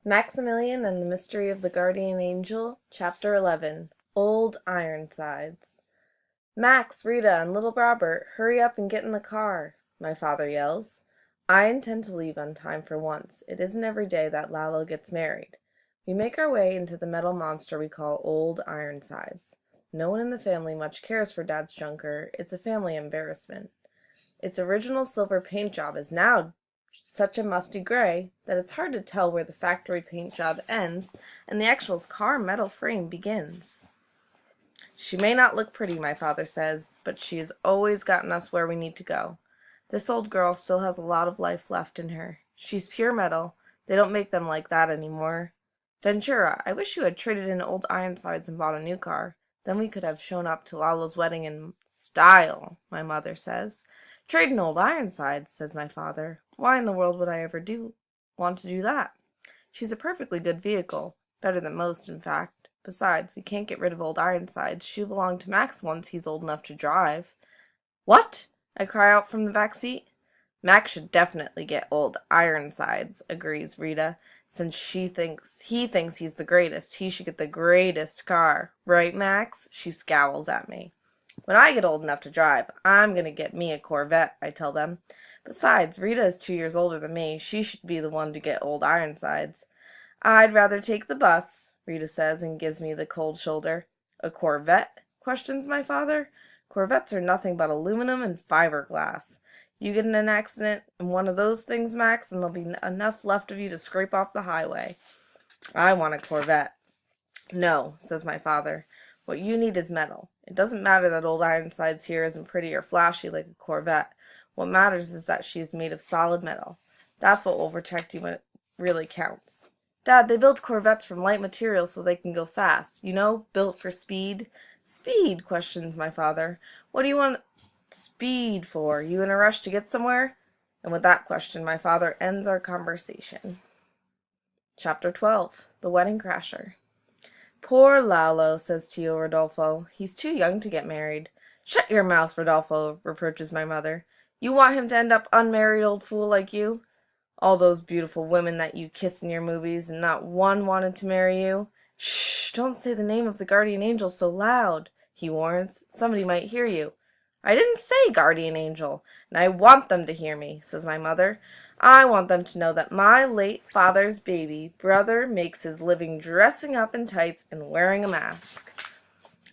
Maximilian and the Mystery of the Guardian Angel, Chapter 11, Old Ironsides. "Max, Rita, and little Robert, hurry up and get in the car," my father yells. I intend to leave on time for once. It isn't every day that Lalo gets married. We make our way into the metal monster we call Old Ironsides. No one in the family much cares for Dad's junker. It's a family embarrassment. Its original silver paint job is now such a musty gray that it's hard to tell where the factory paint job ends and the actual car metal frame begins. She may not look pretty, my father says, but she has always gotten us where we need to go. This old girl still has a lot of life left in her. She's pure metal. They don't make them like that anymore. Ventura, I wish you had traded in old Ironsides and bought a new car. Then we could have shown up to Lalo's wedding in style, my mother says. Trade in old Ironsides, says my father. Why in the world would I ever want to do that? She's a perfectly good vehicle. Better than most, in fact. Besides, we can't get rid of old Ironsides. She'll belong to Max once he's old enough to drive. What? I cry out from the back seat. Max should definitely get old Ironsides, agrees Rita. Since he thinks he's the greatest, he should get the greatest car. Right, Max? She scowls at me. When I get old enough to drive, I'm going to get me a Corvette, I tell them. Besides, Rita is 2 years older than me. She should be the one to get old Ironsides. I'd rather take the bus, Rita says and gives me the cold shoulder. A Corvette? Questions my father. Corvettes are nothing but aluminum and fiberglass. You get in an accident in one of those things, Max, and there'll be enough left of you to scrape off the highway. I want a Corvette. No, says my father. What you need is metal. It doesn't matter that old Ironsides here isn't pretty or flashy like a Corvette. What matters is that she is made of solid metal. That's what will protect you when it really counts. Dad, they build Corvettes from light materials so they can go fast. You know, built for speed. Speed, questions my father. What do you want speed for? You in a rush to get somewhere? And with that question, my father ends our conversation. Chapter 12, The Wedding Crasher. Poor Lalo, says Tio Rodolfo. He's too young to get married. Shut your mouth, Rodolfo, reproaches my mother. You want him to end up unmarried, old fool like you? All those beautiful women that you kiss in your movies, and not one wanted to marry you? Shh, don't say the name of the guardian angel so loud, he warns. Somebody might hear you. I didn't say guardian angel, and I want them to hear me, says my mother. I want them to know that my late father's baby brother makes his living dressing up in tights and wearing a mask.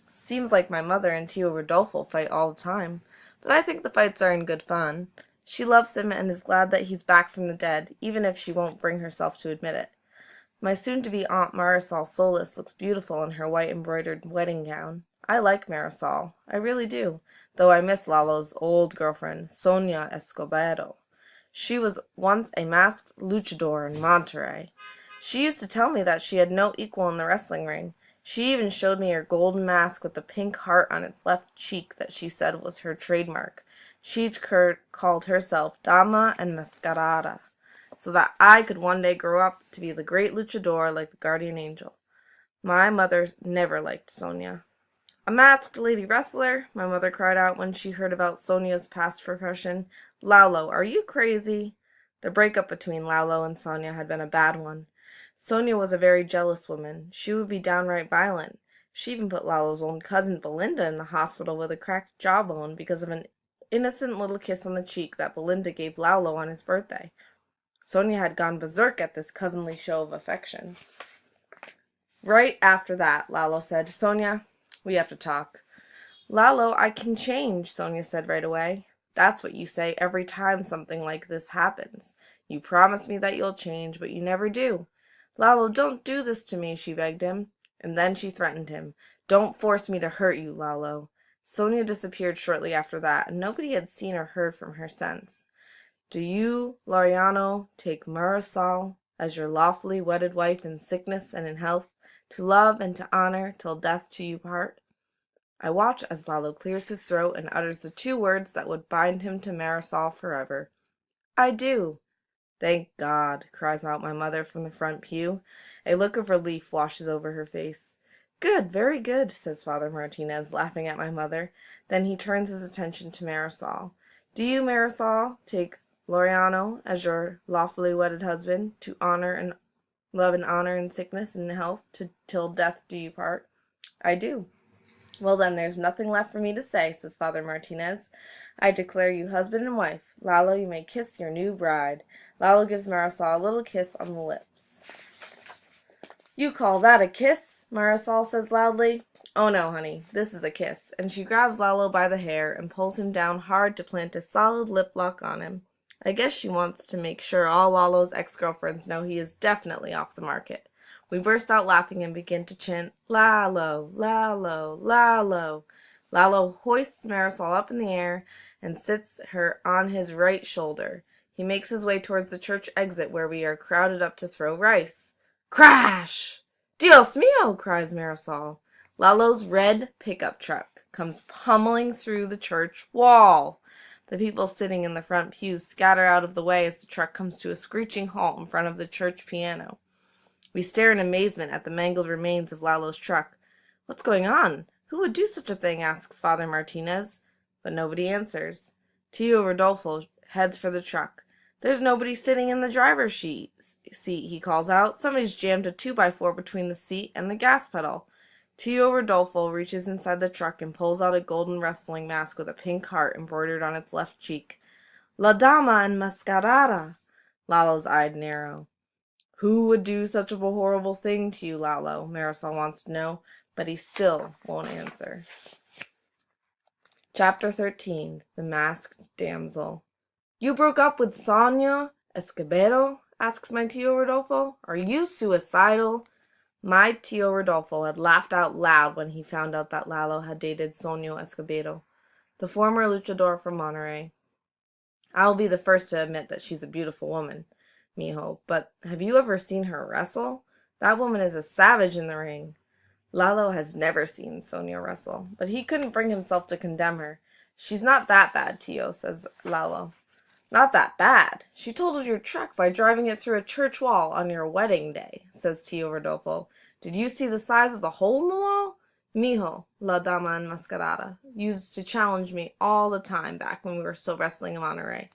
Seems like my mother and Tio Rodolfo fight all the time, but I think the fights are in good fun. She loves him and is glad that he's back from the dead, even if she won't bring herself to admit it. My soon-to-be Aunt Marisol Solis looks beautiful in her white embroidered wedding gown. I like Marisol, I really do, though I miss Lalo's old girlfriend, Sonia Escobedo. She was once a masked luchador in Monterrey. She used to tell me that she had no equal in the wrestling ring. She even showed me her golden mask with the pink heart on its left cheek that she said was her trademark. She called herself Dama Enmascarada, so that I could one day grow up to be the great luchador like the guardian angel. My mother never liked Sonia. A masked lady wrestler, my mother cried out when she heard about Sonia's past profession. Lalo, are you crazy? The breakup between Lalo and Sonia had been a bad one. Sonia was a very jealous woman. She would be downright violent. She even put Lalo's own cousin Belinda in the hospital with a cracked jawbone because of an innocent little kiss on the cheek that Belinda gave Lalo on his birthday. Sonia had gone berserk at this cousinly show of affection. Right after that, Lalo said, Sonia, we have to talk. Lalo, I can change, Sonia said right away. That's what you say every time something like this happens. You promise me that you'll change, but you never do. Lalo, don't do this to me, she begged him. And then she threatened him. Don't force me to hurt you, Lalo. Sonia disappeared shortly after that, and nobody had seen or heard from her since. Do you, Laureano, take Marisol as your lawfully wedded wife in sickness and in health, to love and to honor till death do you part? I watch as Lalo clears his throat and utters the two words that would bind him to Marisol forever. I do. Thank God, cries out my mother from the front pew. A look of relief washes over her face. Good, very good, says Father Martinez, laughing at my mother. Then he turns his attention to Marisol. Do you, Marisol, take Laureano as your lawfully wedded husband, to honor and Love and honor in sickness and health, till death do you part? I do. Well then, there's nothing left for me to say, says Father Martinez. I declare you husband and wife. Lalo, you may kiss your new bride. Lalo gives Marisol a little kiss on the lips. You call that a kiss? Marisol says loudly. Oh no, honey, this is a kiss. And she grabs Lalo by the hair and pulls him down hard to plant a solid lip lock on him. I guess she wants to make sure all Lalo's ex-girlfriends know he is definitely off the market. We burst out laughing and begin to chant, Lalo, Lalo, Lalo. Lalo hoists Marisol up in the air and sits her on his right shoulder. He makes his way towards the church exit where we are crowded up to throw rice. Crash! Dios mío, cries Marisol. Lalo's red pickup truck comes pummeling through the church wall. The people sitting in the front pews scatter out of the way as the truck comes to a screeching halt in front of the church piano. We stare in amazement at the mangled remains of Lalo's truck. What's going on? Who would do such a thing? Asks Father Martinez. But nobody answers. Tio Rodolfo heads for the truck. There's nobody sitting in the driver's seat, he calls out. Somebody's jammed a 2x4 between the seat and the gas pedal. Tio Rodolfo reaches inside the truck and pulls out a golden wrestling mask with a pink heart embroidered on its left cheek. La Dama Enmascarada! Lalo's eyes narrow. Who would do such a horrible thing to you, Lalo? Marisol wants to know, but he still won't answer. Chapter 13. The Masked Damsel. You broke up with Sonia Escobedo? Asks my Tio Rodolfo. Are you suicidal? My Tio Rodolfo had laughed out loud when he found out that Lalo had dated Sonia Escobedo, the former luchador from Monterrey. I'll be the first to admit that she's a beautiful woman, mijo, but have you ever seen her wrestle? That woman is a savage in the ring. Lalo has never seen Sonia wrestle, but he couldn't bring himself to condemn her. She's not that bad, Tio, says Lalo. Not that bad. She totaled your truck by driving it through a church wall on your wedding day, says Tio Rodolfo. Did you see the size of the hole in the wall? Mijo, La Dama Enmascarada, used to challenge me all the time back when we were still wrestling in Monterrey.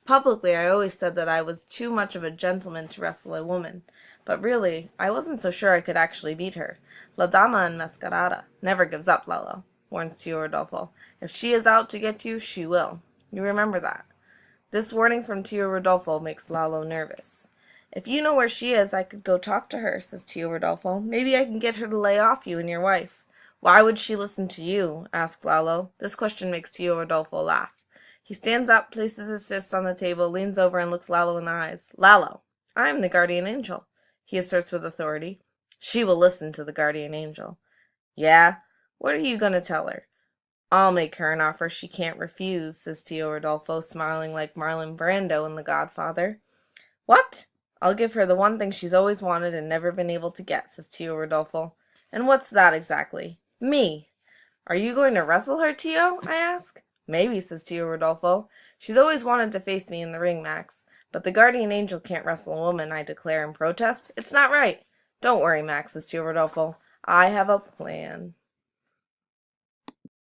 Publicly, I always said that I was too much of a gentleman to wrestle a woman, but really, I wasn't so sure I could actually beat her. La Dama Enmascarada never gives up, Lalo, warns Tio Rodolfo. If she is out to get you, she will. You remember that. This warning from Tio Rodolfo makes Lalo nervous. If you know where she is, I could go talk to her, says Tio Rodolfo. Maybe I can get her to lay off you and your wife. Why would she listen to you? Asks Lalo. This question makes Tio Rodolfo laugh. He stands up, places his fists on the table, leans over and looks Lalo in the eyes. Lalo, I am the guardian angel, he asserts with authority. She will listen to the guardian angel. Yeah? What are you going to tell her? I'll make her an offer she can't refuse, says Tio Rodolfo, smiling like Marlon Brando in The Godfather. What? I'll give her the one thing she's always wanted and never been able to get, says Tio Rodolfo. And what's that exactly? Me. Are you going to wrestle her, Tio? I ask. Maybe, says Tio Rodolfo. She's always wanted to face me in the ring, Max. But the guardian angel can't wrestle a woman, I declare in protest. It's not right. Don't worry, Max, says Tio Rodolfo. I have a plan.